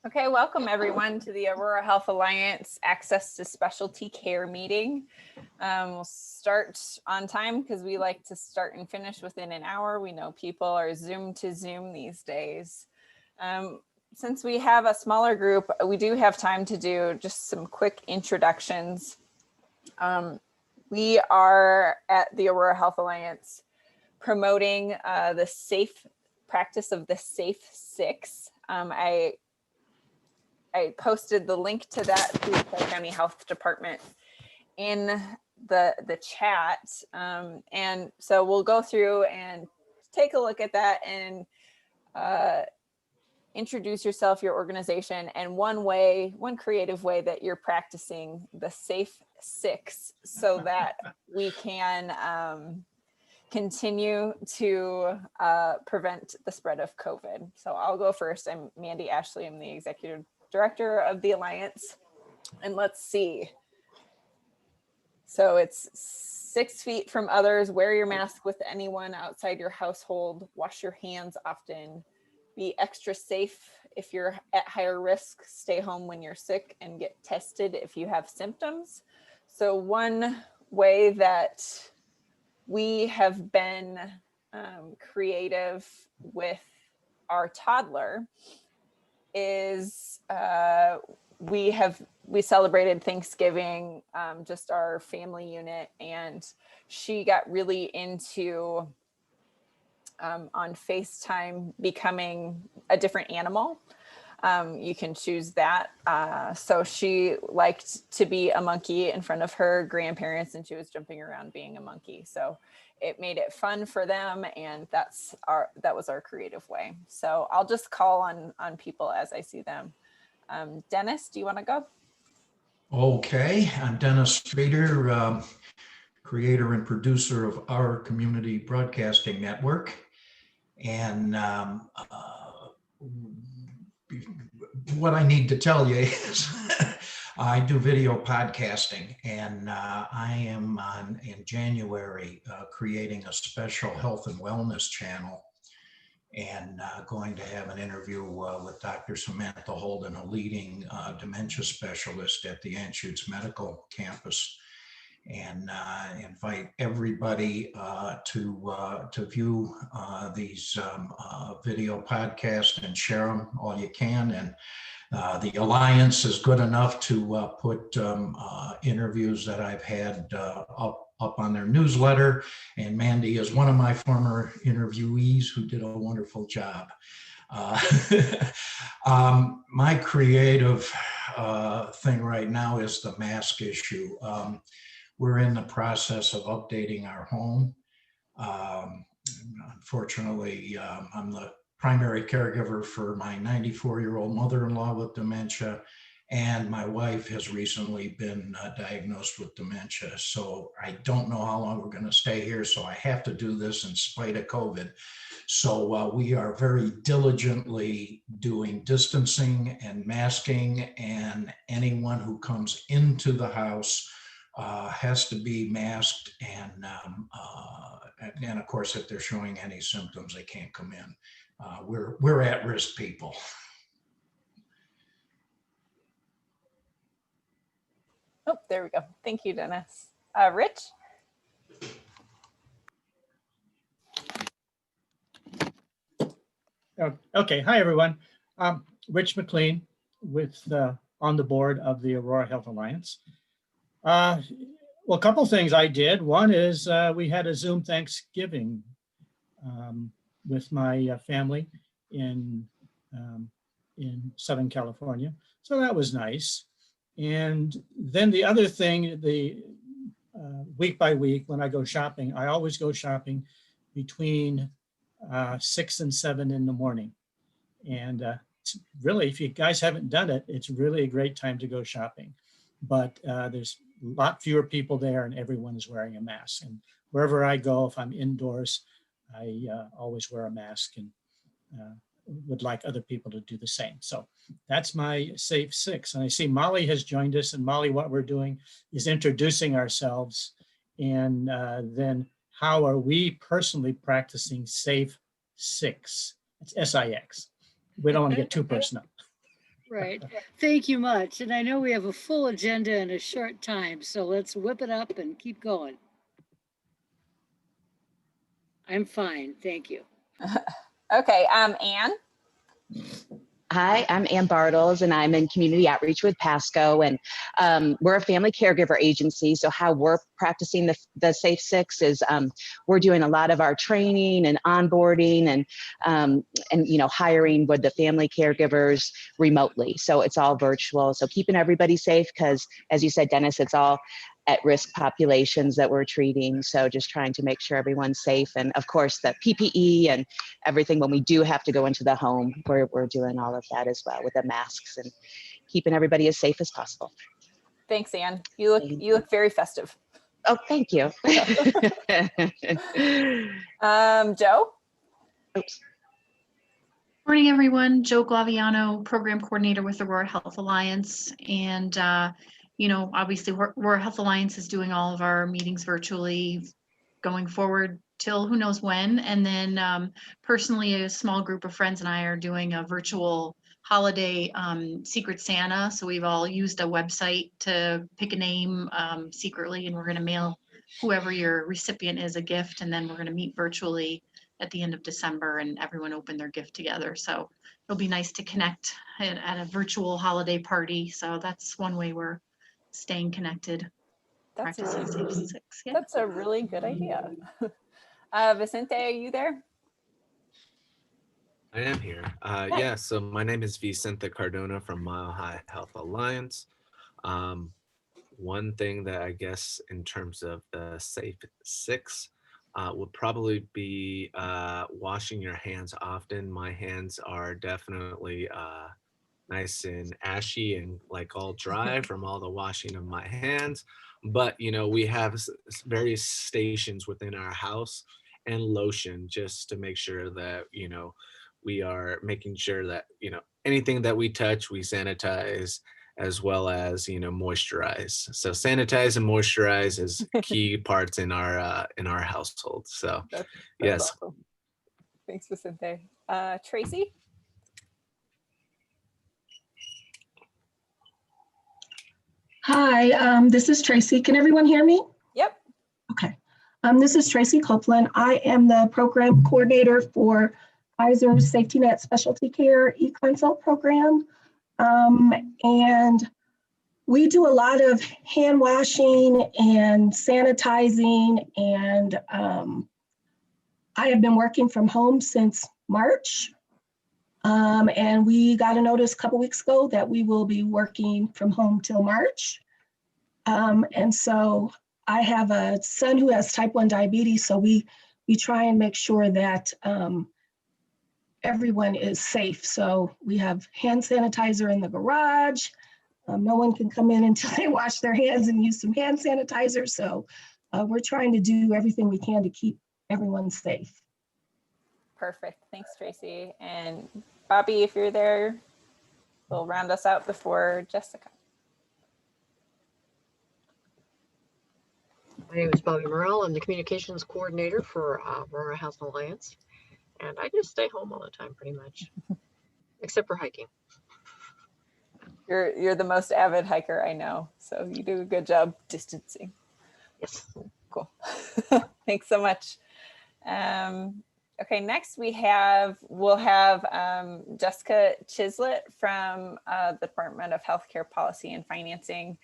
Okay, welcome everyone to the Aurora Health Alliance Access to Specialty Care meeting. We'll start on time because we like to start and finish within an hour. We know people are Zoom to Zoom these days. Since we have a smaller group, we do have time to do just some quick introductions. We are at the Aurora Health Alliance promoting the safe practice of the Safe Six. I posted the link to that through the Clay County Health Department in the chat. And so we'll go through and take a look at that and introduce yourself, your organization, and one creative way that you're practicing the Safe Six so that we can continue to prevent the spread of COVID. So I'll go first. I'm Mandy Ashley. I'm the executive director of the Alliance. And let's see. So it's 6 feet from others, wear your mask with anyone outside your household, wash your hands often, be extra safe if you're at higher risk, stay home when you're sick, and get tested if you have symptoms. So one way that we have been creative with our toddler is we celebrated Thanksgiving, just our family unit, and she got really into on FaceTime becoming a different animal. You can choose that. So she liked to be a monkey in front of her grandparents, and she was jumping around being a monkey. So it made it fun for them, and that was our creative way. So I'll just call on people as I see them. Dennis, do you want to go? Okay, I'm Dennis Streeter, creator and producer of our community broadcasting network. And what I need to tell you is I do video podcasting, and I am in January creating a special health and wellness channel, and going to have an interview with Dr. Samantha Holden, a leading dementia specialist at the Anschutz Medical Campus, and invite everybody to view these video podcasts and share them all you can. And the Alliance is good enough to put interviews that I've had up on their newsletter. And Mandy is one of my former interviewees who did a wonderful job. My creative thing right now is the mask issue. We're in the process of updating our home. Unfortunately, I'm the primary caregiver for my 94-year-old mother-in-law with dementia, and my wife has recently been diagnosed with dementia. So I don't know how long we're going to stay here, so I have to do this in spite of COVID. So we are very diligently doing distancing and masking, and anyone who comes into the house has to be masked, and of course, if they're showing any symptoms, they can't come in. We're at-risk people. Oh, there we go. Thank you, Dennis. Rich? Okay, hi everyone. Rich McLean with on the board of the Aurora Health Alliance. Well, a couple things I did. One is we had a Zoom Thanksgiving with my family in Southern California. So that was nice. And then the other thing, the week by week when I go shopping, I always go shopping between 6 and 7 in the morning. And really, if you guys haven't done it, it's really a great time to go shopping. But there's a lot fewer people there, and everyone is wearing a mask. And wherever I go, if I'm indoors, I always wear a mask, and would like other people to do the same. So that's my Safe Six. And I see Molly has joined us. And Molly, what we're doing is introducing ourselves, and then how are we personally practicing Safe Six? It's SIX. We don't want to get too personal. Right. Thank you much. And I know we have a full agenda in a short time, so let's whip it up and keep going. I'm fine. Thank you. Okay, Anne? Hi, I'm Ann Bartles, and I'm in community outreach with Pasco, and we're a family caregiver agency. So how we're practicing the Safe Six is we're doing a lot of our training and onboarding and hiring with the family caregivers remotely. So it's all virtual. So keeping everybody safe, because as you said, Dennis, it's all at-risk populations that we're treating. So just trying to make sure everyone's safe. And of course, the PPE and everything when we do have to go into the home, we're doing all of that as well with the masks and keeping everybody as safe as possible. Thanks, Anne. You look very festive. Oh, thank you. Joe? Oops. Morning, everyone. Joe Glaviano, Program Coordinator with Aurora Health Alliance. And, obviously Aurora Health Alliance is doing all of our meetings virtually going forward till who knows when. And then personally, a small group of friends and I are doing a virtual holiday Secret Santa. So we've all used a website to pick a name secretly, and we're going to mail whoever your recipient is a gift. And then we're going to meet virtually at the end of December and everyone open their gift together. So it'll be nice to connect at a virtual holiday party. So that's one way we're staying connected. That's Practicing Safe Six. Yeah. That's a really good idea. Vicente, are you there? I am here. Yeah, so my name is Vicente Cardona from Mile High Health Alliance. One thing that I guess in terms of the Safe Six would probably be washing your hands often. My hands are definitely nice and ashy and like all dry from all the washing of my hands. But, we have various stations within our house and lotion just to make sure that, we are making sure that, anything that we touch, we sanitize as well as, moisturize. So sanitize and moisturize is key parts in our household. So That's yes. awesome. Thanks, Vicente. Tracy? Hi, this is Tracy. Can everyone hear me? Yep. Okay. This is Tracy Copeland. I am the program coordinator for Pfizer's Safety Net Specialty Care eConsult program. And we do a lot of hand washing and sanitizing, and I have been working from home since March. And we got a notice a couple weeks ago that we will be working from home till March. And so I have a son who has type 1 diabetes, so we try and make sure that everyone is safe. So we have hand sanitizer in the garage. No one can come in until they wash their hands and use some hand sanitizer. So we're trying to do everything we can to keep everyone safe. Perfect. Thanks, Tracy. And Bobby, if you're there, we'll round us out before Jessica. My name is Bobby Morrell. I'm the communications coordinator for Aurora Health Alliance. And I just stay home all the time, pretty much, except for hiking. You're the most avid hiker I know, so you do a good job distancing. Yes. Cool. Thanks so much. Okay, next we'll have Jessica Chislett from the Department of Healthcare Policy and Financing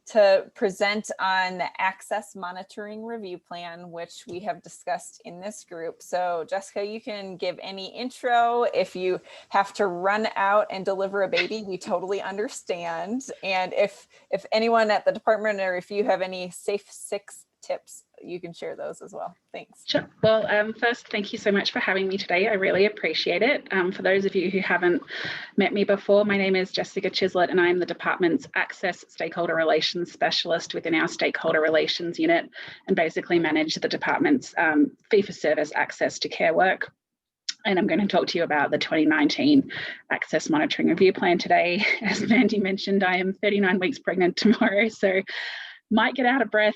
to present on the Access Monitoring Review Plan, which we have discussed in this group. So Jessica, you can give any intro. If you have to run out and deliver a baby, we totally understand. And if anyone at the department, or if you have any Safe Six tips, you can share those as well. Thanks. Sure. Well, first, thank you so much for having me today. I really appreciate it. For those of you who haven't met me before, my name is Jessica Chislett, and I'm the department's Access Stakeholder Relations Specialist within our Stakeholder Relations unit, and basically manage the department's fee-for-service access to care work. And I'm going to talk to you about the 2019 Access Monitoring Review Plan today. As Mandy mentioned, I am 39 weeks pregnant tomorrow, so might get out of breath,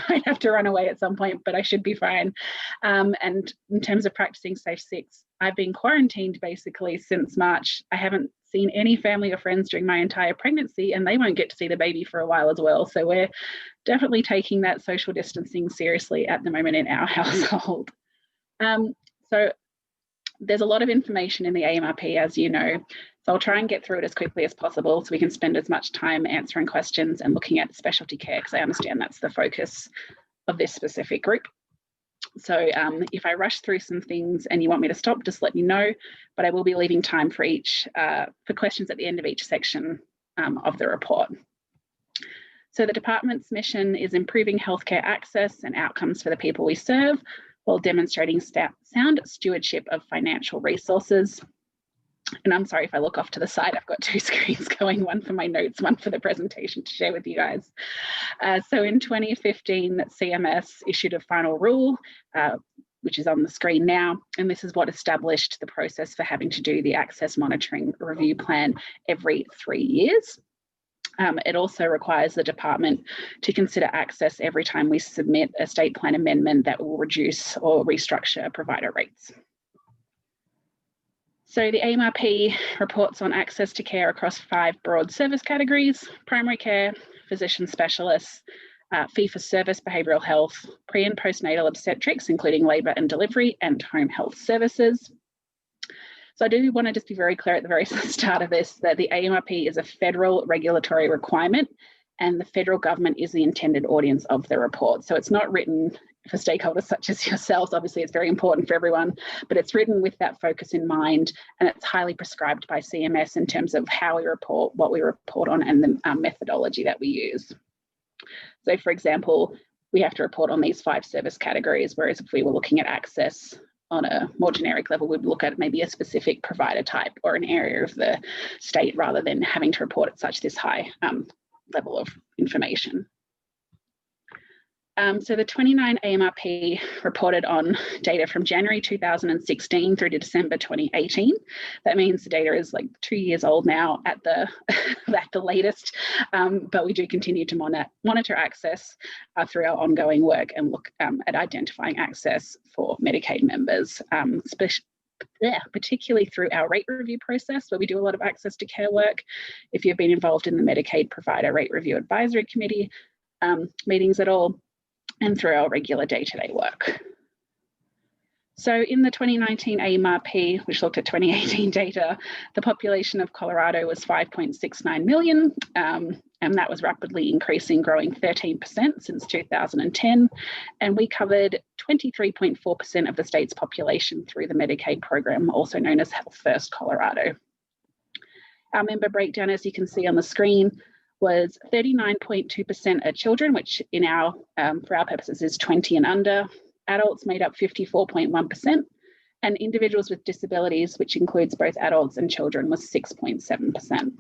might have to run away at some point, but I should be fine. And in terms of practicing Safe Six, I've been quarantined basically since March. I haven't seen any family or friends during my entire pregnancy, and they won't get to see the baby for a while as well. So we're definitely taking that social distancing seriously at the moment in our household. So there's a lot of information in the AMRP, as you know, so I'll try and get through it as quickly as possible so we can spend as much time answering questions and looking at specialty care, because I understand that's the focus of this specific group. So if I rush through some things and you want me to stop, just let me know, but I will be leaving time for for questions at the end of each section of the report. So the department's mission is improving healthcare access and outcomes for the people we serve, while demonstrating sound stewardship of financial resources. And I'm sorry if I look off to the side, I've got two screens going, one for my notes, one for the presentation to share with you guys. So in 2015, CMS issued a final rule, which is on the screen now, and this is what established the process for having to do the access monitoring review plan every 3 years. It also requires the department to consider access every time we submit a state plan amendment that will reduce or restructure provider rates. So the AMRP reports on access to care across 5 broad service categories: primary care, physician specialists, fee-for-service behavioural health, pre- and postnatal obstetrics, including labour and delivery, and home health services. So I do want to just be very clear at the very start of this that the AMRP is a federal regulatory requirement, and the federal government is the intended audience of the report. So it's not written for stakeholders such as yourselves. Obviously, it's very important for everyone, but it's written with that focus in mind, and it's highly prescribed by CMS in terms of how we report, what we report on, and the methodology that we use. So for example, we have to report on these 5 service categories, whereas if we were looking at access on a more generic level, we'd look at maybe a specific provider type or an area of the state, rather than having to report at this high level of information. So the 29 AMRP reported on data from January 2016 through to December 2018. That means the data is like 2 years old now at the latest, but we do continue to monitor access through our ongoing work and look at identifying access for Medicaid members, particularly through our rate review process, where we do a lot of access to care work. If you've been involved in the Medicaid Provider Rate Review Advisory Committee meetings at all, and through our regular day-to-day work. So in the 2019 AMRP, which looked at 2018 data, the population of Colorado was 5.69 million, and that was rapidly increasing, growing 13% since 2010. And we covered 23.4% of the state's population through the Medicaid program, also known as Health First Colorado. Our member breakdown, as you can see on the screen, was 39.2% are children, which in our for our purposes is 20 and under. Adults made up 54.1%, and individuals with disabilities, which includes both adults and children, was 6.7%.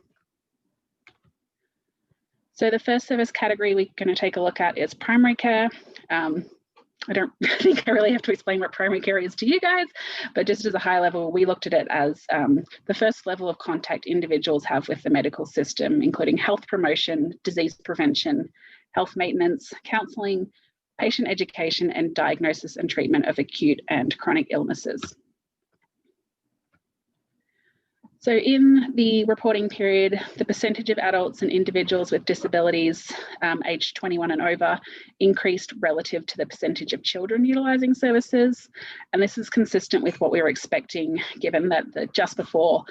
So the first service category we're going to take a look at is primary care. I don't think I really have to explain what primary care is to you guys, but just as a high level, we looked at it as the first level of contact individuals have with the medical system, including health promotion, disease prevention, health maintenance, counselling, patient education, and diagnosis and treatment of acute and chronic illnesses. So in the reporting period, the percentage of adults and individuals with disabilities aged 21 and over increased relative to the percentage of children utilising services. And this is consistent with what we were expecting, given that just before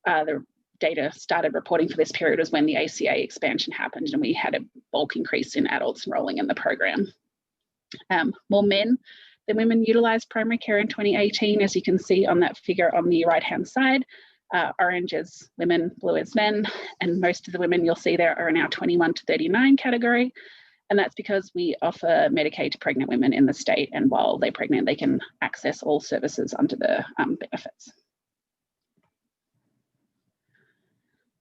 the data started reporting for this period was when the ACA expansion happened, and we had a bulk increase in adults enrolling in the program. More men than women utilised primary care in 2018, as you can see on that figure on the right-hand side. Orange is women, blue is men, and most of the women you'll see there are in our 21 to 39 category. And that's because we offer Medicaid to pregnant women in the state, and while they're pregnant, they can access all services under the benefits.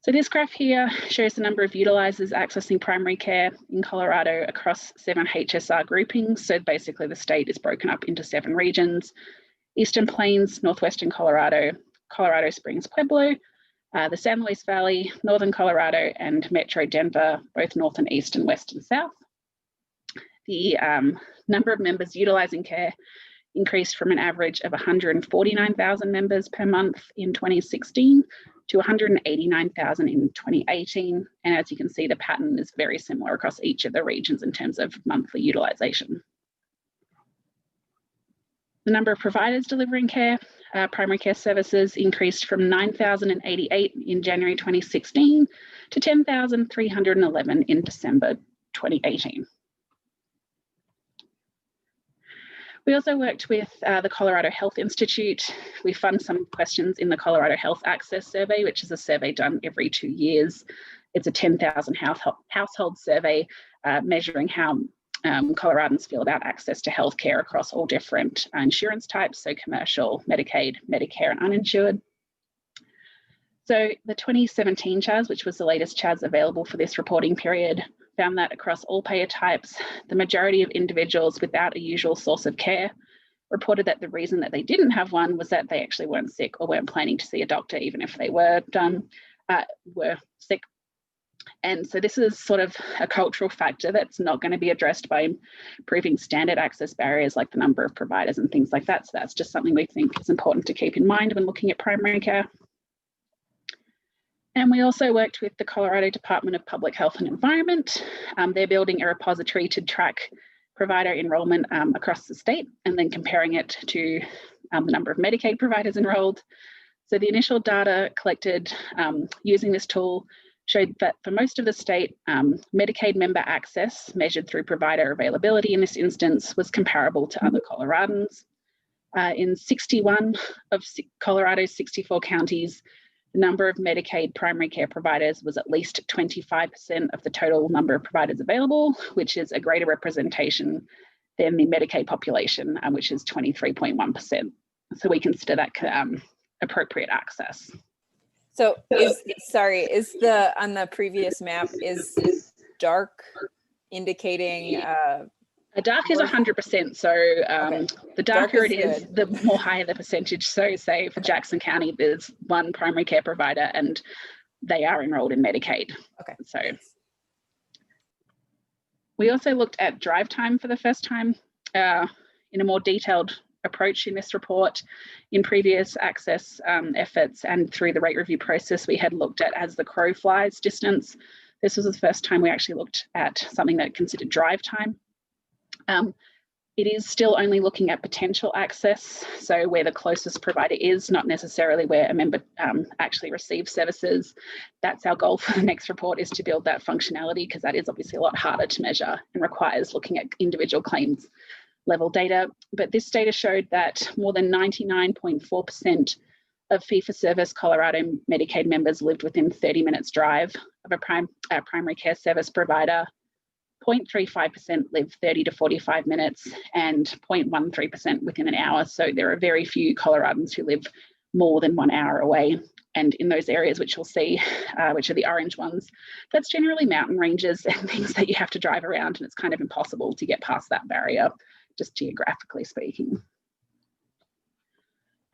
So this graph here shows the number of utilisers accessing primary care in Colorado across 7 HSR groupings. So basically the state is broken up into 7 regions: Eastern Plains, Northwestern Colorado, Colorado Springs, Pueblo, the San Luis Valley, Northern Colorado, and Metro Denver, both North and East and West and South. The number of members utilising care increased from an average of 149,000 members per month in 2016 to 189,000 in 2018. And as you can see, the pattern is very similar across each of the regions in terms of monthly utilisation. The number of providers delivering care, primary care services, increased from 9,088 in January 2016 to 10,311 in December 2018. We also worked with the Colorado Health Institute. We fund some questions in the Colorado Health Access Survey, which is a survey done every 2 years. It's a 10,000 household survey measuring how Coloradans feel about access to healthcare across all different insurance types, so commercial, Medicaid, Medicare, and uninsured. So the 2017 CHAS, which was the latest CHAS available for this reporting period, found that across all payer types, the majority of individuals without a usual source of care reported that the reason that they didn't have one was that they actually weren't sick or weren't planning to see a doctor, even if they were sick. And so this is sort of a cultural factor that's not going to be addressed by improving standard access barriers like the number of providers and things like that. So that's just something we think is important to keep in mind when looking at primary care. And we also worked with the Colorado Department of Public Health and Environment. They're building a repository to track provider enrollment across the state and then comparing it to the number of Medicaid providers enrolled. So the initial data collected using this tool showed that for most of the state, Medicaid member access measured through provider availability in this instance was comparable to other Coloradans. In 61 of Colorado's 64 counties, the number of Medicaid primary care providers was at least 25% of the total number of providers available, which is a greater representation than the Medicaid population, which is 23.1%. So we consider that appropriate access. So is the on the previous map is dark indicating dark is 100%. So okay. The darker it is, the more higher the percentage. So say for Jackson County, there's one primary care provider and they are enrolled in Medicaid. Okay. So we also looked at drive time for the first time in a more detailed approach in this report. In previous access efforts and through the rate review process, we had looked at as the crow flies distance. This was the first time we actually looked at something that considered drive time. It is still only looking at potential access, so where the closest provider is, not necessarily where a member actually receives services. That's our goal for the next report, is to build that functionality, because that is obviously a lot harder to measure and requires looking at individual claims level data. But this data showed that more than 99.4% of fee-for-service Colorado Medicaid members lived within 30 minutes drive of a primary care service provider. 0.35% live 30 to 45 minutes and 0.13% within an hour. So there are very few Coloradans who live more than 1 hour away. And in those areas, which you'll see, which are the orange ones, that's generally mountain ranges and things that you have to drive around, and it's kind of impossible to get past that barrier, just geographically speaking.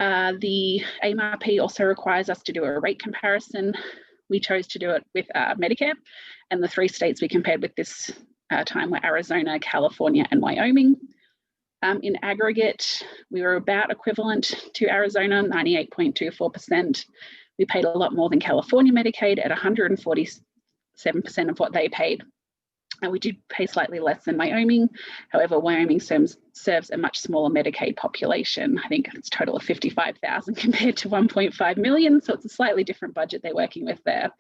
The AMRP also requires us to do a rate comparison. We chose to do it with Medicare, and the 3 states we compared with this time were Arizona, California, and Wyoming. In aggregate, we were about equivalent to Arizona, 98.24%. We paid a lot more than California Medicaid at 147% of what they paid. And we did pay slightly less than Wyoming. However, Wyoming serves a much smaller Medicaid population. I think it's a total of 55,000 compared to 1.5 million. So it's a slightly different budget they're working with there.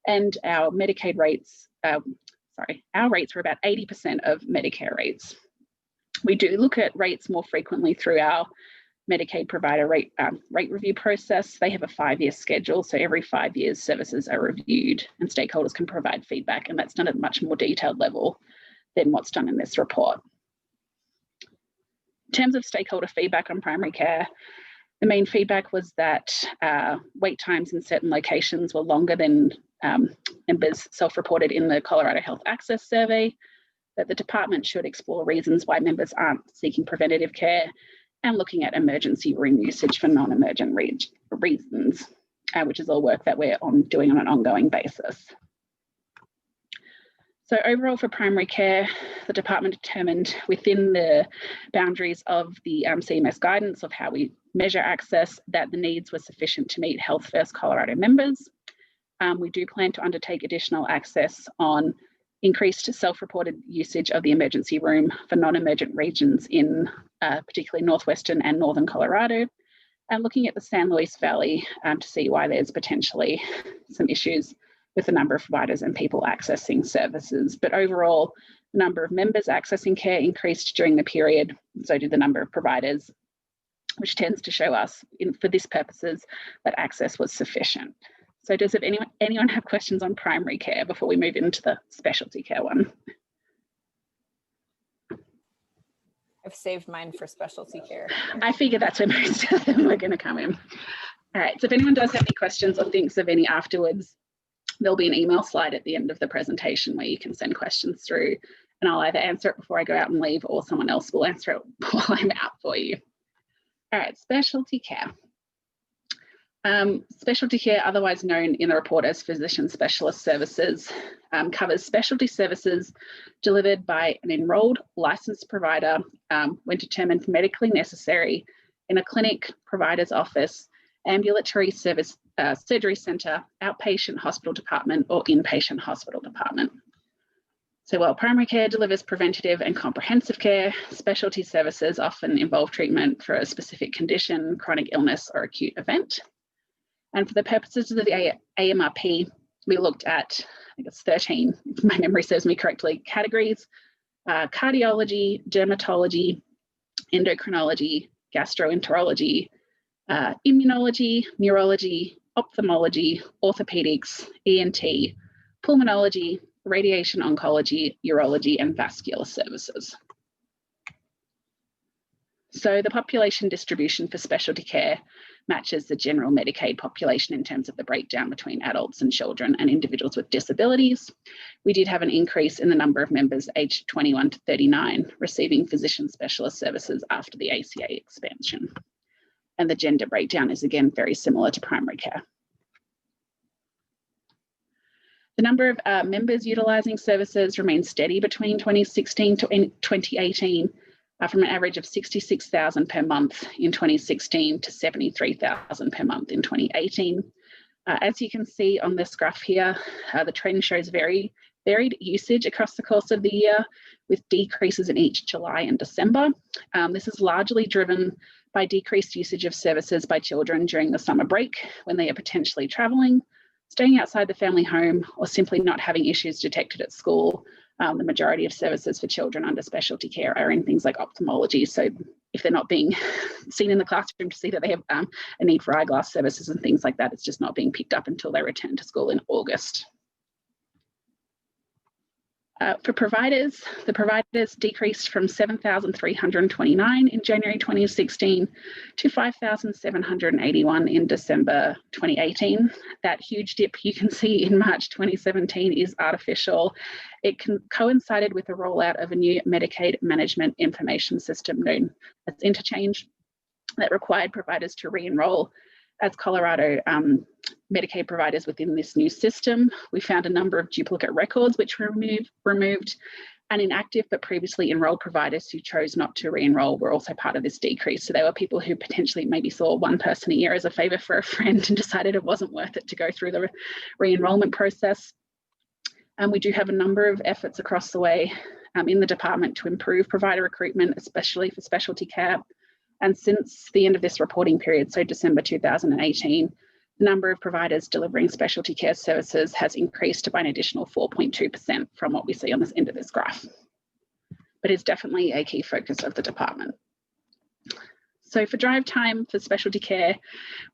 And our Medicaid rates, our rates were about 80% of Medicare rates. We do look at rates more frequently through our Medicaid provider rate review process. They have a 5-year schedule, so every 5 years services are reviewed and stakeholders can provide feedback, and that's done at a much more detailed level than what's done in this report. In terms of stakeholder feedback on primary care, the main feedback was that wait times in certain locations were longer than members self-reported in the Colorado Health Access Survey, that the department should explore reasons why members aren't seeking preventative care, and looking at emergency room usage for non-emergent reasons, which is all work that we're doing on an ongoing basis. So overall for primary care, the department determined within the boundaries of the CMS guidance of how we measure access that the needs were sufficient to meet Health First Colorado members. We do plan to undertake additional access on increased self-reported usage of the emergency room for non-emergent regions in particularly northwestern and northern Colorado, and looking at the San Luis Valley to see why there's potentially some issues with the number of providers and people accessing services. But overall, the number of members accessing care increased during the period, so did the number of providers, which tends to show us, for this purposes, that access was sufficient. So does anyone have questions on primary care before we move into the specialty care one? I've saved mine for specialty care. I figure that's where most of them are going to come in. All right, so if anyone does have any questions or thinks of any afterwards, there'll be an email slide at the end of the presentation where you can send questions through, and I'll either answer it before I go out and leave, or someone else will answer it while I'm out for you. All right, specialty care. Specialty care, otherwise known in the report as physician specialist services, covers specialty services delivered by an enrolled licensed provider when determined medically necessary in a clinic, provider's office, ambulatory service, surgery centre, outpatient hospital department, or inpatient hospital department. So while primary care delivers preventative and comprehensive care, specialty services often involve treatment for a specific condition, chronic illness, or acute event. And for the purposes of the AMRP, we looked at, I think it's 13, if my memory serves me correctly, categories: cardiology, dermatology, endocrinology, gastroenterology, immunology, neurology, ophthalmology, orthopedics, ENT, pulmonology, radiation oncology, urology, and vascular services. So the population distribution for specialty care matches the general Medicaid population in terms of the breakdown between adults and children and individuals with disabilities. We did have an increase in the number of members aged 21 to 39 receiving physician specialist services after the ACA expansion. And the gender breakdown is again very similar to primary care. The number of members utilising services remained steady between 2016 to 2018, from an average of 66,000 per month in 2016 to 73,000 per month in 2018. As you can see on this graph here, the trend shows very varied usage across the course of the year, with decreases in each July and December. This is largely driven by decreased usage of services by children during the summer break when they are potentially travelling, staying outside the family home, or simply not having issues detected at school. The majority of services for children under specialty care are in things like ophthalmology. So if they're not being seen in the classroom to see that they have a need for eyeglass services and things like that, it's just not being picked up until they return to school in August. For providers, the providers decreased from 7,329 in January 2016 to 5,781 in December 2018. That huge dip you can see in March 2017 is artificial. It coincided with the rollout of a new Medicaid management information system known as Interchange that required providers to re-enroll as Colorado Medicaid providers within this new system. We found a number of duplicate records which were removed, and inactive but previously enrolled providers who chose not to re-enroll were also part of this decrease. So there were people who potentially maybe saw one person a year as a favour for a friend and decided it wasn't worth it to go through the re-enrollment process. And we do have a number of efforts across the way in the department to improve provider recruitment, especially for specialty care. And since the end of this reporting period, so December 2018, the number of providers delivering specialty care services has increased by an additional 4.2% from what we see on this end of this graph. But it's definitely a key focus of the department. So for drive time for specialty care,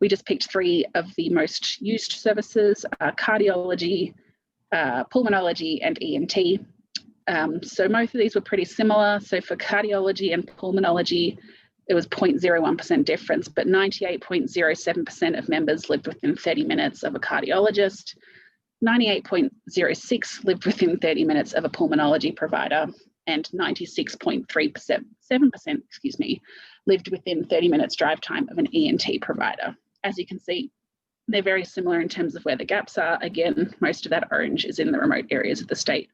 we just picked 3 of the most used services: cardiology, pulmonology, and ENT. So most of these were pretty similar. So for cardiology and pulmonology, it was 0.01% difference, but 98.07% of members lived within 30 minutes of a cardiologist, 98.06% lived within 30 minutes of a pulmonology provider, and 96.37% lived within 30 minutes drive time of an ENT provider. As you can see, they're very similar in terms of where the gaps are. Again, most of that orange is in the remote areas of the state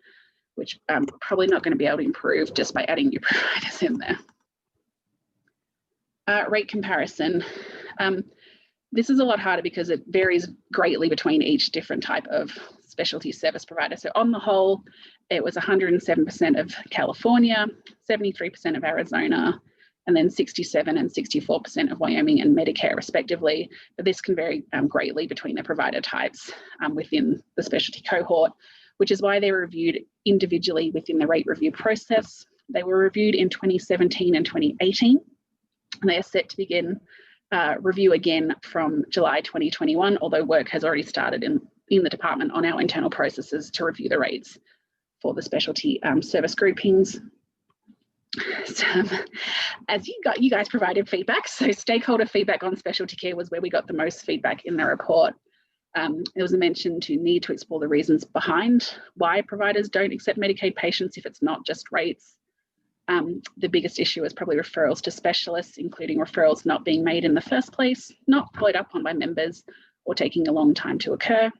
which I'm probably not going to be able to improve just by adding new providers in there. Rate comparison. This is a lot harder because it varies greatly between each different type of specialty service provider. So on the whole, it was 107% of California, 73% of Arizona, and then 67 and 64% of Wyoming and Medicare respectively. But this can vary greatly between the provider types within the specialty cohort, which is why they were reviewed individually within the rate review process. They were reviewed in 2017 and 2018, and they are set to begin review again from July 2021, although work has already started in the department on our internal processes to review the rates for the specialty service groupings. So, as you guys provided feedback, so stakeholder feedback on specialty care was where we got the most feedback in the report. There was a mention to need to explore the reasons behind why providers don't accept Medicaid patients if it's not just rates. The biggest issue is probably referrals to specialists, including referrals not being made in the first place, not followed up on by members, or taking a long time to occur,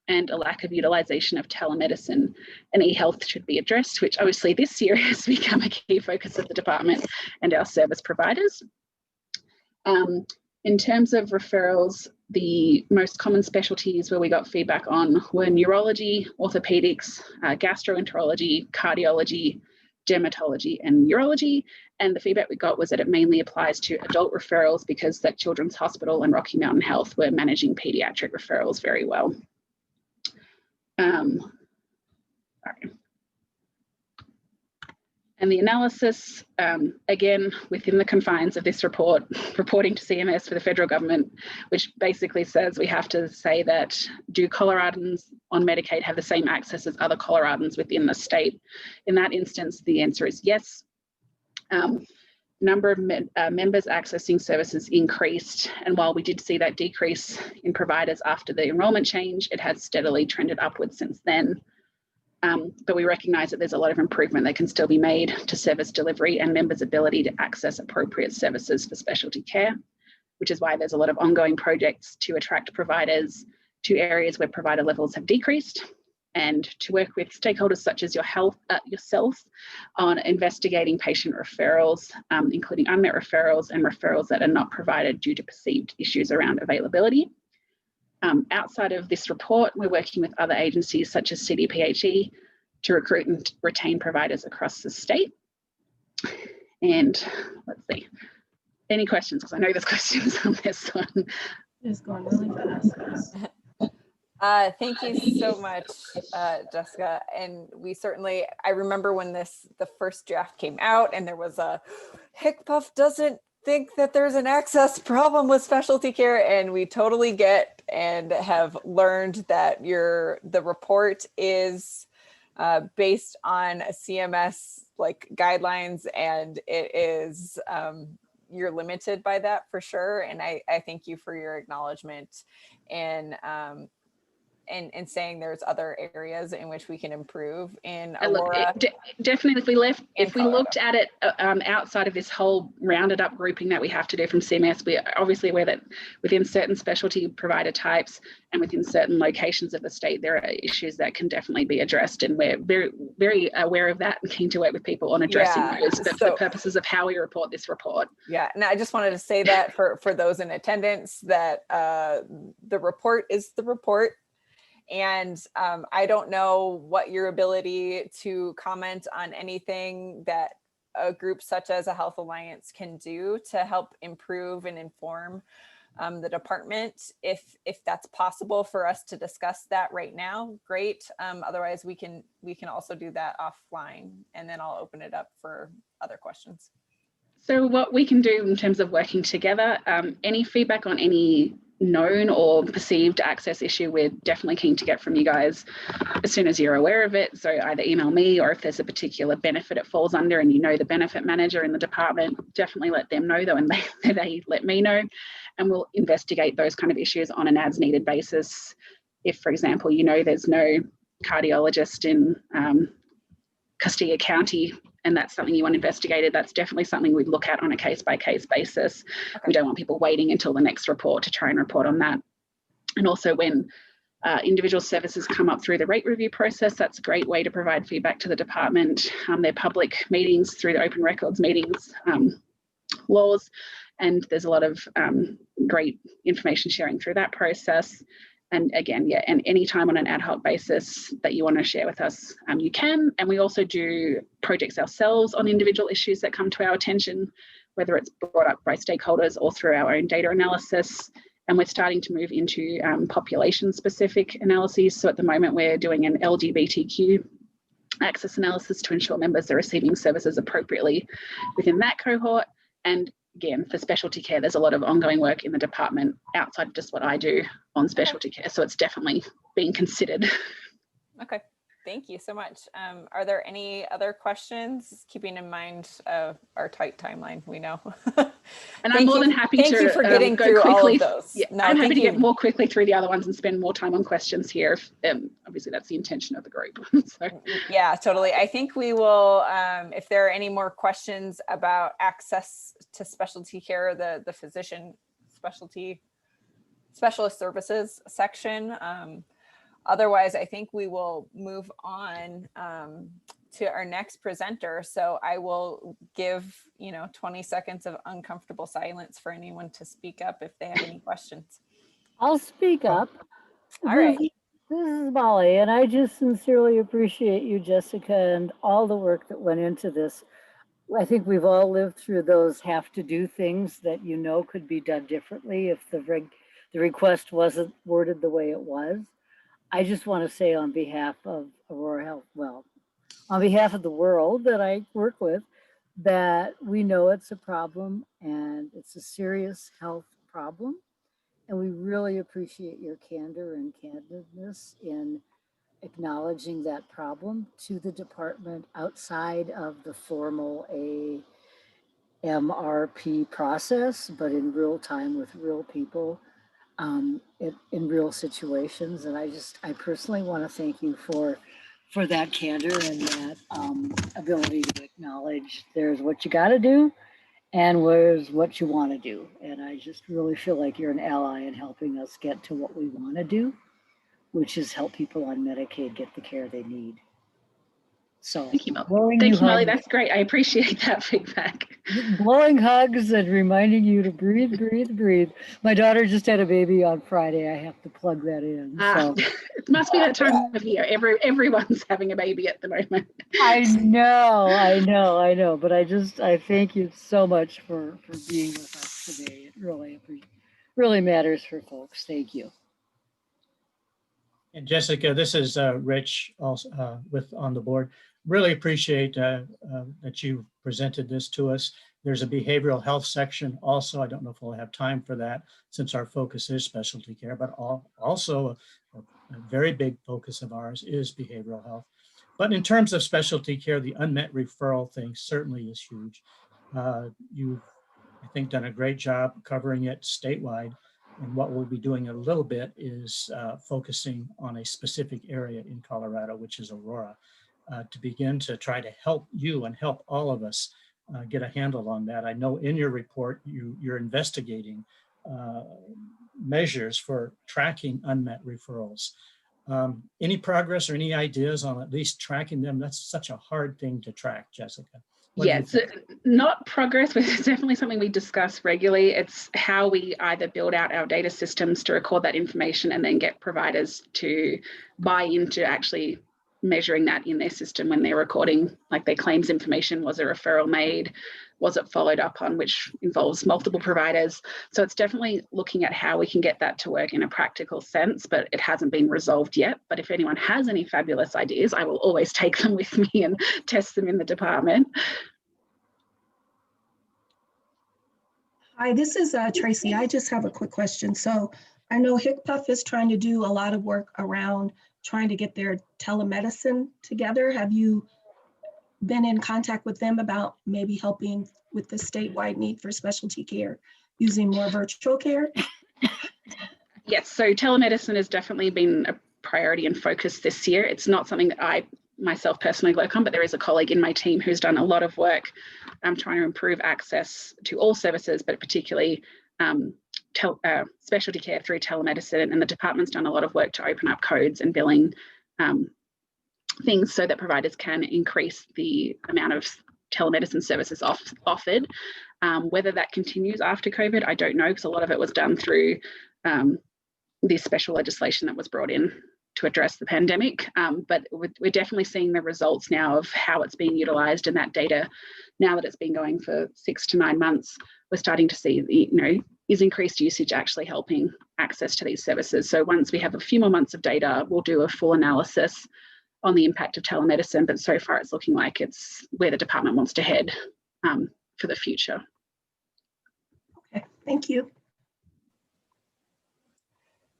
and a lack of utilisation of telemedicine and e-health should be addressed, which obviously this year has become a key focus of the department and our service providers. In terms of referrals, the most common specialties where we got feedback on were neurology, orthopedics, gastroenterology, cardiology, dermatology, and urology. And the feedback we got was that it mainly applies to adult referrals because that Children's Hospital and Rocky Mountain Health were managing pediatric referrals very well. And the analysis, again, within the confines of this report, reporting to CMS for the federal government, which basically says we have to say that do Coloradans on Medicaid have the same access as other Coloradans within the state? In that instance, the answer is yes. Number of members accessing services increased, and while we did see that decrease in providers after the enrollment change, it has steadily trended upwards since then. But we recognise that there's a lot of improvement that can still be made to service delivery and members' ability to access appropriate services for specialty care, which is why there's a lot of ongoing projects to attract providers to areas where provider levels have decreased, and to work with stakeholders such as yourself on investigating patient referrals, including unmet referrals and referrals that are not provided due to perceived issues around availability. Outside of this report, we're working with other agencies such as CDPHE to recruit and retain providers across the state. And let's see, any questions? Because I know there's questions on this one. It's going really fast. Thank you so much, Jessica. And we certainly, I remember when the first draft came out and there was a HCPF doesn't think that there's an access problem with specialty care, and we totally get and have learned that the report is based on a CMS like guidelines, and it is you're limited by that for sure. And I thank you for your acknowledgement and saying there's other areas in which we can improve in Aurora. Look, definitely, if we looked at it outside of this whole rounded up grouping that we have to do from CMS, we are obviously aware that within certain specialty provider types and within certain locations of the state, there are issues that can definitely be addressed, and we're very, very aware of that and keen to work with people on addressing those for the purposes of how we report this report. Yeah, and I just wanted to say that for those in attendance, that the report is the report. And I don't know what your ability to comment on anything that a group such as a Health Alliance can do to help improve and inform the department. If that's possible for us to discuss that right now, great. Otherwise, we can also do that offline, and then I'll open it up for other questions. So what we can do in terms of working together, any feedback on any known or perceived access issue, we're definitely keen to get from you guys as soon as you're aware of it. So either email me, or if there's a particular benefit it falls under and you know the benefit manager in the department, definitely let them know though, and they let me know, and we'll investigate those kind of issues on an as needed basis. If, for example, you know there's no cardiologist in Castilla County, and that's something you want investigated, that's definitely something we'd look at on a case-by-case basis. Okay. We don't want people waiting until the next report to try and report on that. And also when Individual services come up through the rate review process. That's a great way to provide feedback to the department. They're public meetings through the open records meetings laws, and there's a lot of great information sharing through that process. And again, yeah, and any time on an ad hoc basis that you want to share with us, you can. And we also do projects ourselves on individual issues that come to our attention, whether it's brought up by stakeholders or through our own data analysis. And we're starting to move into population-specific analyses. So at the moment, we're doing an LGBTQ access analysis to ensure members are receiving services appropriately within that cohort. And again, for specialty care, there's a lot of ongoing work in the department outside of just what I do on specialty care. So it's definitely being considered. Okay, thank you so much. Are there any other questions, keeping in mind our tight timeline, we know? And I'm more than happy to thank you for getting go through quickly. all of those. Yeah, no, I'm happy to get more quickly through the other ones and spend more time on questions here. Obviously, that's the intention of the group. So. Yeah, totally. I think we will, if there are any more questions about access to specialty care, the physician specialist services section. Otherwise, I think we will move on to our next presenter. So I will give 20 seconds of uncomfortable silence for anyone to speak up if they have any questions. I'll speak up. All right. This is Molly, and I just sincerely appreciate you, Jessica, and all the work that went into this. I think we've all lived through those have to do things that could be done differently if the request wasn't worded the way it was. I just want to say on behalf of Aurora Health, on behalf of the world that I work with, that we know it's a problem and it's a serious health problem. And we really appreciate your candor and candidness in acknowledging that problem to the department outside of the formal AMRP process, but in real time with real people. In real situations. And I personally want to thank you for that candor and that ability to acknowledge there's what you got to do and there's what you want to do. And I just really feel like you're an ally in helping us get to what we want to do, which is help people on Medicaid get the care they need. So thank you, Molly. Thank you, Molly. That's great. I appreciate that feedback. Blowing hugs and reminding you to breathe, breathe, breathe. My daughter just had a baby on Friday. I have to plug that in. So. It must be that time of year. Everyone's having a baby at the moment. I know. But I thank you so much for being with us today. It really matters for folks. Thank you. And Jessica, this is Rich also on the board. Really appreciate that you presented this to us. There's a behavioral health section also. I don't know if we'll have time for that since our focus is specialty care, but also a very big focus of ours is behavioral health. But in terms of specialty care, the unmet referral thing certainly is huge. You've, I think, done a great job covering it statewide. And what we'll be doing a little bit is focusing on a specific area in Colorado, which is Aurora, to begin to try to help you and help all of us get a handle on that. I know in your report, you're investigating measures for tracking unmet referrals. Any progress or any ideas on at least tracking them? That's such a hard thing to track, Jessica. Yeah, it's not progress, but it's definitely something we discuss regularly. It's how we either build out our data systems to record that information and then get providers to buy into actually measuring that in their system when they're recording, like their claims information. Was a referral made? Was it followed up on, which involves multiple providers? So it's definitely looking at how we can get that to work in a practical sense, but it hasn't been resolved yet. But if anyone has any fabulous ideas, I will always take them with me and test them in the department. Hi, this is Tracy. I just have a quick question. So I know HCPF is trying to do a lot of work around trying to get their telemedicine together. Have you been in contact with them about maybe helping with the statewide need for specialty care using more virtual care? Yes, so telemedicine has definitely been a priority and focus this year. It's not something that I myself personally work on, but there is a colleague in my team who's done a lot of work trying to improve access to all services, but particularly specialty care through telemedicine, and the department's done a lot of work to open up codes and billing things so that providers can increase the amount of telemedicine services offered. Whether that continues after COVID, I don't know, because a lot of it was done through this special legislation that was brought in to address the pandemic. But we're definitely seeing the results now of how it's being utilised, and that data, now that it's been going for 6 to 9 months, we're starting to see, is increased usage actually helping access to these services. So once we have a few more months of data, we'll do a full analysis on the impact of telemedicine, but so far it's looking like it's where the department wants to head for the future. Okay, thank you.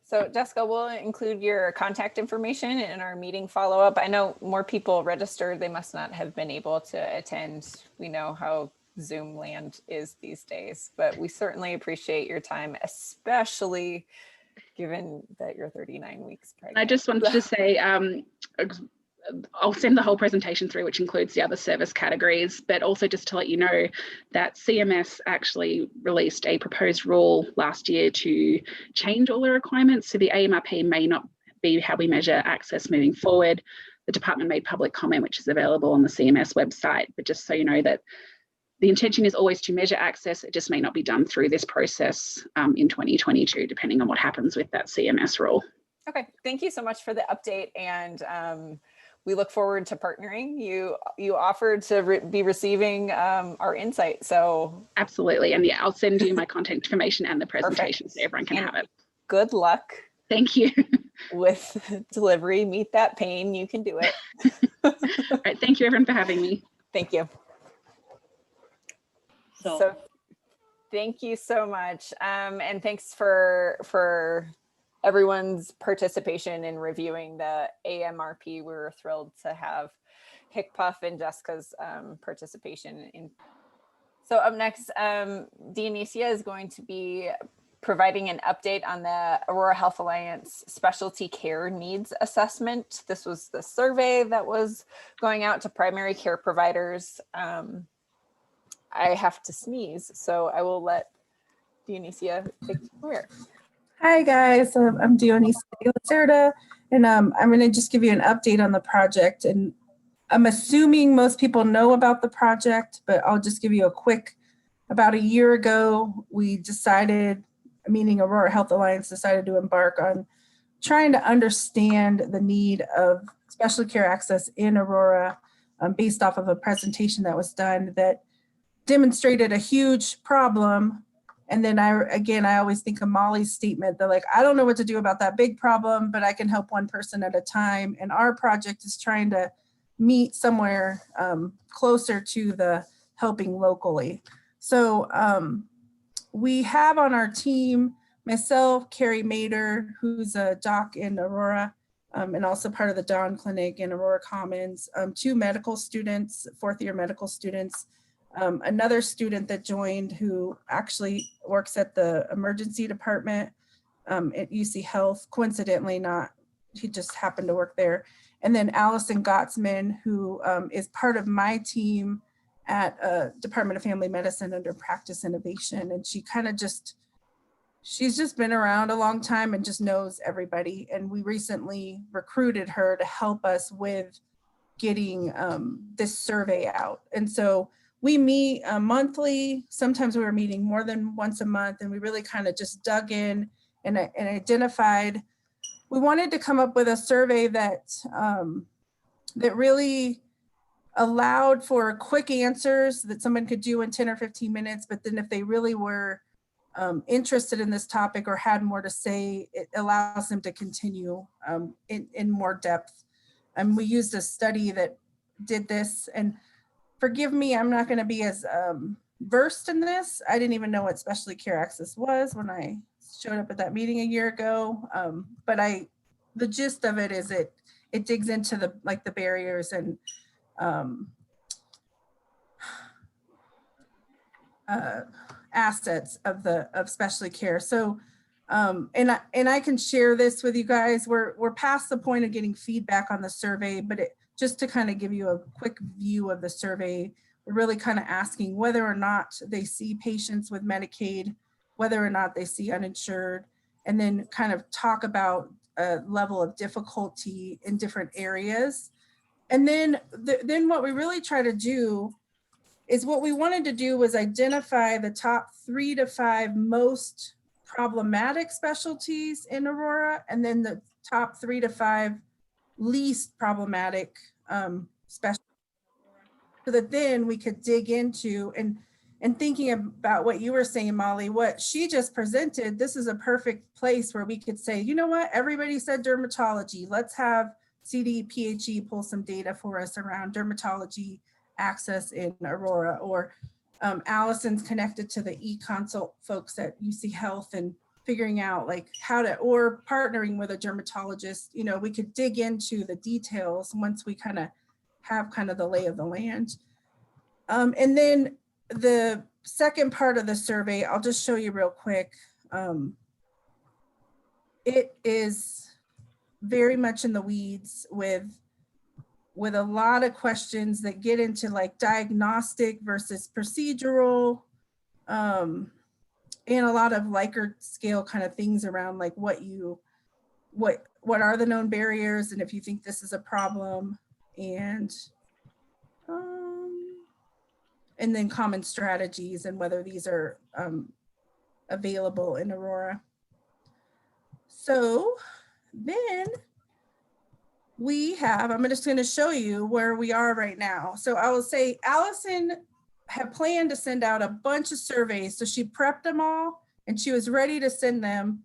So Jessica, we'll include your contact information in our meeting follow-up. I know more people registered. They must not have been able to attend. We know how Zoom land is these days, but we certainly appreciate your time, especially given that you're 39 weeks pregnant. I just wanted to say, I'll send the whole presentation through, which includes the other service categories, but also just to let you know that CMS actually released a proposed rule last year to change all the requirements. So the AMRP may not be how we measure access moving forward. The department made public comment, which is available on the CMS website, but just so you know that the intention is always to measure access. It just may not be done through this process in 2022, depending on what happens with that CMS rule. Okay, thank you so much for the update, and we look forward to partnering. You offered to be receiving our insight, so absolutely. And yeah, I'll send you my contact information and the presentation. Perfect. So everyone can have it. Good luck. Thank you. With delivery, meet that pain. You can do it. All right, thank you everyone for having me. Thank you. So thank you so much. And thanks for everyone's participation in reviewing the AMRP. We were thrilled to have HICPUF and Jessica's participation in. So up next, Dionysia is going to be providing an update on the Aurora Health Alliance Specialty Care Needs Assessment. This was the survey that was going out to primary care providers. I have to sneeze, so I will let Dionysia take it from here. Hi guys, I'm Dionysia Lacerda, and I'm going to just give you an update on the project. And I'm assuming most people know about the project, but I'll just give you a quick. About a year ago, we decided, meaning Aurora Health Alliance decided to embark on trying to understand the need of specialty care access in Aurora based off of a presentation that was done that demonstrated a huge problem. And then I always think of Molly's statement that, like, I don't know what to do about that big problem, but I can help one person at a time. And our project is trying to meet somewhere closer to the helping locally. So we have on our team myself, Carrie Mader, who's a doc in Aurora, and also part of the Dawn Clinic in Aurora Commons, 2 medical students, 4th-year medical students, another student that joined who actually works at the emergency department at UC Health, coincidentally he just happened to work there. And then Allison Gottsman, who is part of my team at Department of Family Medicine under Practice Innovation. And she kind of she's just been around a long time and just knows everybody. And we recently recruited her to help us with getting this survey out. And so we meet monthly. Sometimes we were meeting more than once a month, and we really kind of just dug in and identified. We wanted to come up with a survey that really allowed for quick answers that someone could do in 10 or 15 minutes. But then if they really were interested in this topic or had more to say, it allows them to continue in more depth. And we used a study that did this, and forgive me, I'm not going to be as versed in this. I didn't even know what specialty care access was when I showed up at that meeting a year ago. But the gist of it is it digs into the barriers and assets of specialty care. So and I can share this with you guys. We're past the point of getting feedback on the survey, but just to kind of give you a quick view of the survey, we're really kind of asking whether or not they see patients with Medicaid whether or not they see uninsured, and then kind of talk about a level of difficulty in different areas. And then what we really try to do is, what we wanted to do was identify the top 3 to 5 most problematic specialties in Aurora, and then the top 3 to 5 least problematic specialties, so that then we could dig into, and thinking about what you were saying, Molly, what she just presented, this is a perfect place where we could say, you know what, everybody said dermatology. Let's have CDPHE pull some data for us around dermatology access in Aurora, or Allison's connected to the e-consult folks at UC Health and figuring out like how to, or partnering with a dermatologist, you know, we could dig into the details once we kind of have kind of the lay of the land. And then the second part of the survey, I'll just show you real quick. It is very much in the weeds with a lot of questions that get into like diagnostic versus procedural, and a lot of Likert scale kind of things around like what are the known barriers, and if you think this is a problem, and then common strategies and whether these are available in Aurora. So then we have, I'm just going to show you where we are right now. So I will say Allison had planned to send out a bunch of surveys. So she prepped them all and she was ready to send them,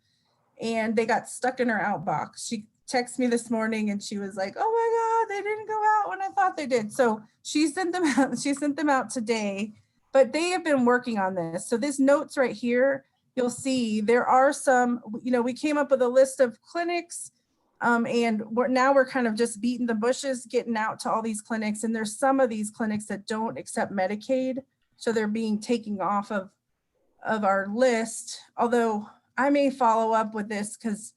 and they got stuck in her outbox. She texted me this morning and she was like, oh my God, they didn't go out when I thought they did. So she sent them out, today, but they have been working on this. So this notes right here, you'll see there are some, you know, we came up with a list of clinics, and we're kind of just beating the bushes, getting out to all these clinics. And there's some of these clinics that don't accept Medicaid. So they're being taken off of our list. Although I may follow up with this because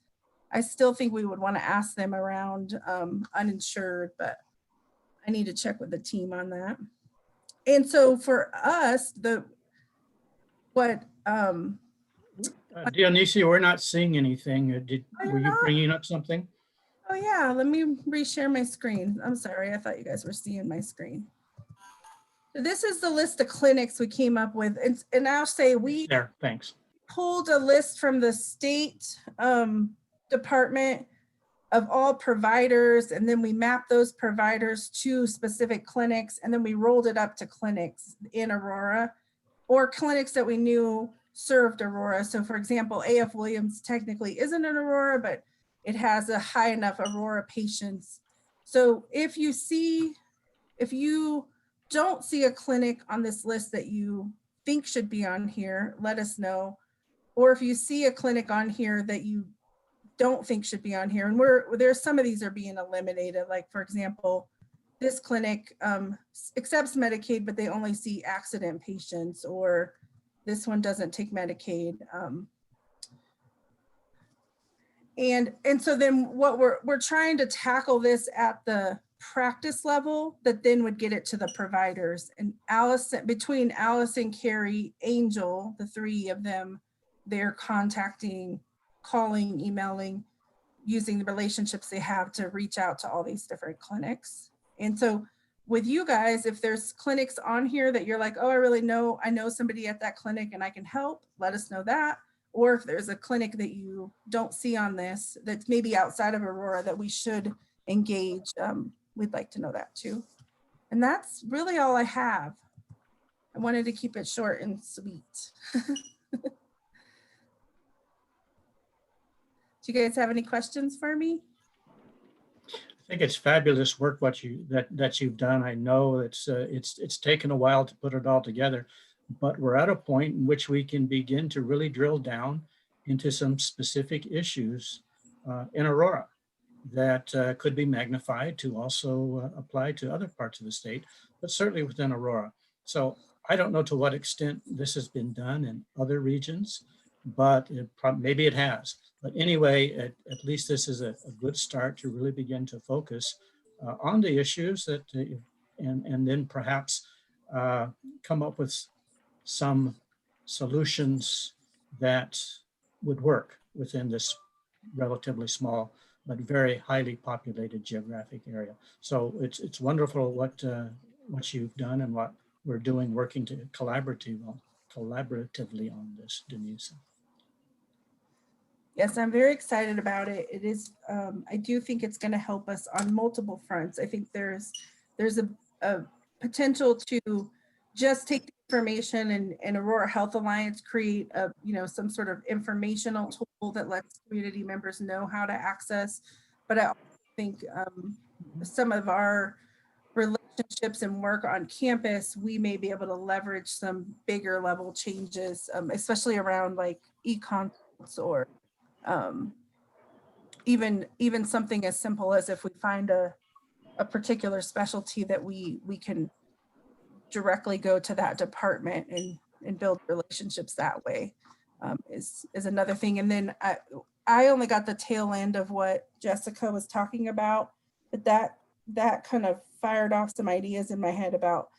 I still think we would want to ask them around uninsured, but I need to check with the team on that. And so for us, Dionisia, we're not seeing anything. Were you bringing up something? Oh yeah, let me reshare my screen. I'm sorry, I thought you guys were seeing my screen. So this is the list of clinics we came up with, and I'll say we Thanks. Pulled a list from the state department of all providers, and then we mapped those providers to specific clinics, and then we rolled it up to clinics in Aurora or clinics that we knew served Aurora. So for example, AF Williams technically isn't in Aurora, but it has a high enough Aurora patients. So if you don't see a clinic on this list that you think should be on here, let us know. Or if you see a clinic on here that you don't think should be on here, and there's some of these are being eliminated. Like for example, this clinic accepts Medicaid, but they only see accident patients, or this one doesn't take Medicaid. And so then what we're trying to tackle this at the practice level that then would get it to the providers. And between Allison, Carrie, Angel, the 3 of them, they're contacting, calling, emailing, using the relationships they have to reach out to all these different clinics. And so with you guys, if there's clinics on here that you're like, oh, I know somebody at that clinic and I can help, let us know that. Or if there's a clinic that you don't see on this, that's maybe outside of Aurora that we should engage, we'd like to know that too. And that's really all I have. I wanted to keep it short and sweet. Do you guys have any questions for me? I think it's fabulous work that you've done. I know it's taken a while to put it all together, but we're at a point in which we can begin to really drill down into some specific issues in Aurora that could be magnified to also apply to other parts of the state, but certainly within Aurora. So I don't know to what extent this has been done in other regions, but maybe it has. But anyway, at least this is a good start to really begin to focus on the issues that, and then perhaps come up with some solutions that would work within this relatively small but very highly populated geographic area. So it's wonderful what you've done and what we're doing, working to collaboratively on this, Denise. Yes, I'm very excited about it. It is, I do think it's going to help us on multiple fronts. I think there's a potential to just take the information and Aurora Health Alliance create a, some sort of informational tool that lets community members know how to access. But I also think some of our relationships and work on campus, we may be able to leverage some bigger level changes, especially around like e-consults or even something as simple as if we find a particular specialty that we can directly go to that department and build relationships that way, is another thing. And then I only got the tail end of what Jessica was talking about, but that kind of fired off some ideas in my head about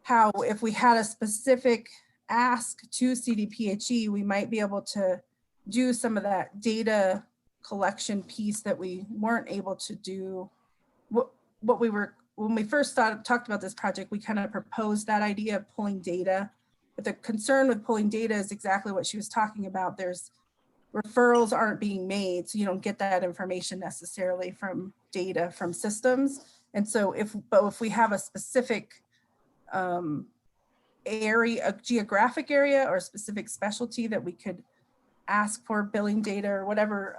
how if we had a specific ask to CDPHE, we might be able to do some of that data collection piece that we weren't able to do. What we were, when we first talked about this project, we kind of proposed that idea of pulling data. But the concern with pulling data is exactly what she was talking about. There's referrals aren't being made, so you don't get that information necessarily from data from systems. And so if we have a specific area, a geographic area or a specific specialty that we could ask for billing data or whatever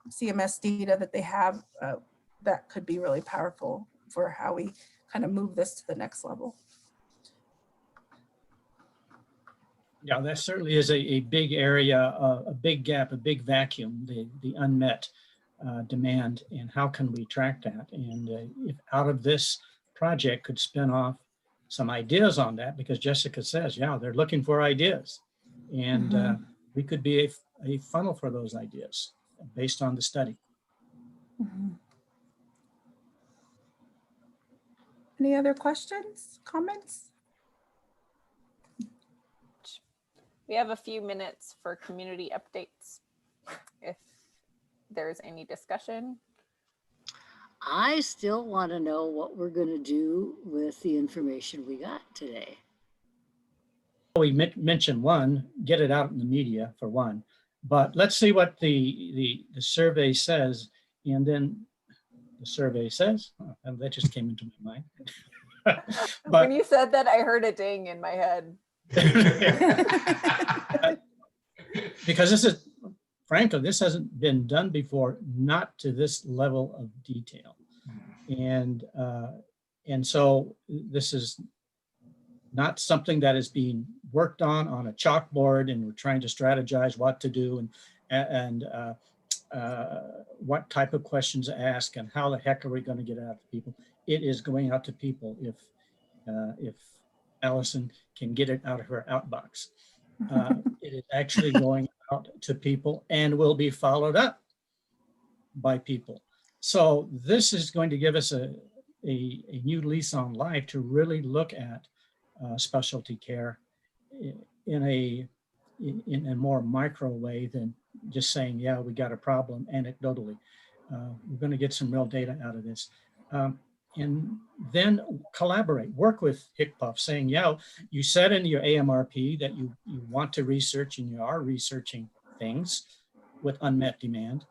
CMS data that they have, that could be really powerful for how we kind of move this to the next level. Yeah, that certainly is a big area, a big gap, a big vacuum, the unmet demand, and how can we track that? And if out of this project could spin off some ideas on that, because Jessica says, yeah, they're looking for ideas. And we could be a funnel for those ideas based on the study. Any other questions, comments? We have a few minutes for community updates, if there's any discussion. I still want to know what we're going to do with the information we got today. We mentioned one, get it out in the media for one, but let's see what the survey says. And then the survey says, oh, that just came into my mind. But when you said that, I heard a ding in my head. Because this is, frankly, this hasn't been done before, not to this level of detail. And so this is not something that is being worked on a chalkboard and we're trying to strategize what to do and what type of questions to ask and how the heck are we going to get it out to people. It is going out to people if Allison can get it out of her outbox. It is actually going out to people and will be followed up by people. So this is going to give us a new lease on life to really look at specialty care in a more micro way than just saying, yeah, we got a problem anecdotally. We're going to get some real data out of this. And then collaborate, work with HCPF, saying, yeah, you said in your AMRP that you want to research and you are researching things with unmet demand.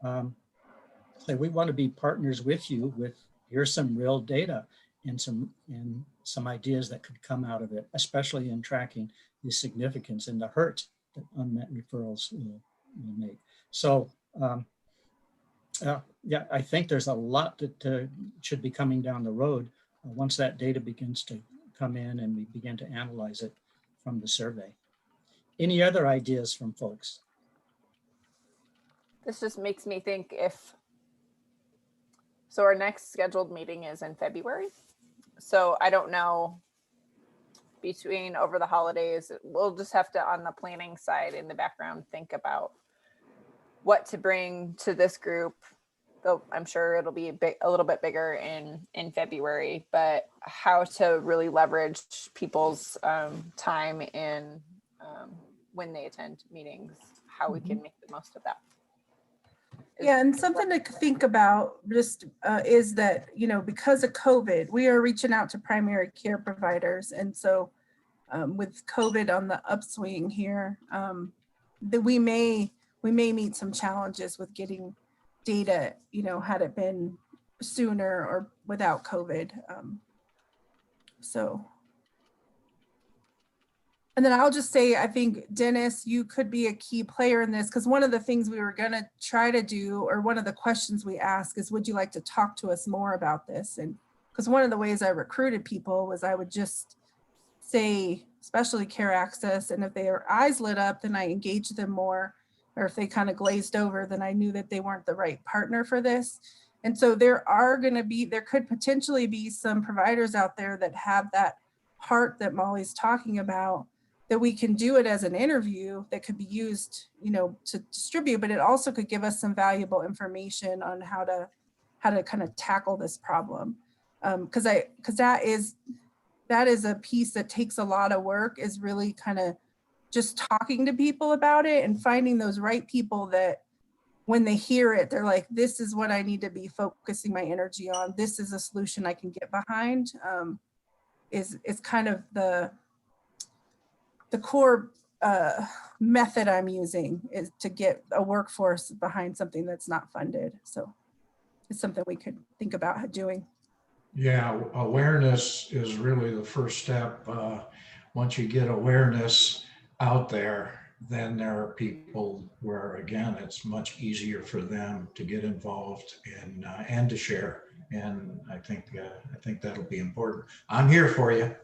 So we want to be partners with you with, here's some real data and some ideas that could come out of it, especially in tracking the significance and the hurt that unmet referrals will make. So yeah, I think there's a lot that should be coming down the road once that data begins to come in and we begin to analyze it from the survey. Any other ideas from folks? This just makes me think so our next scheduled meeting is in February. So I don't know, between over the holidays, we'll just have to, on the planning side in the background, think about what to bring to this group. Though I'm sure it'll be a little bit bigger in February, but how to really leverage people's time in when they attend meetings, how we can make the most of that. Yeah, and something to think about just is that, you know, because of COVID, we are reaching out to primary care providers. And so with COVID on the upswing here, that we may meet some challenges with getting data, you know, had it been sooner or without COVID. And then I'll just say, I think, Dennis, you could be a key player in this, because one of the things we were going to try to do, or one of the questions we ask is, would you like to talk to us more about this? And because one of the ways I recruited people was I would just say, especially care access, and if their eyes lit up, then I engaged them more, or if they kind of glazed over, then I knew that they weren't the right partner for this. And so there could potentially be some providers out there that have that heart that Molly's talking about, that we can do it as an interview that could be used, you know, to distribute, but it also could give us some valuable information on how to kind of tackle this problem. Because that is a piece that takes a lot of work, is really kind of just talking to people about it and finding those right people that when they hear it, they're like, this is what I need to be focusing my energy on. This is a solution I can get behind. Is kind of the core method I'm using, is to get a workforce behind something that's not funded. So it's something we could think about doing. Yeah, awareness is really the first step. Once you get awareness out there, then there are people where, again, it's much easier for them to get involved and to share. And I think that'll be important. I'm here for you.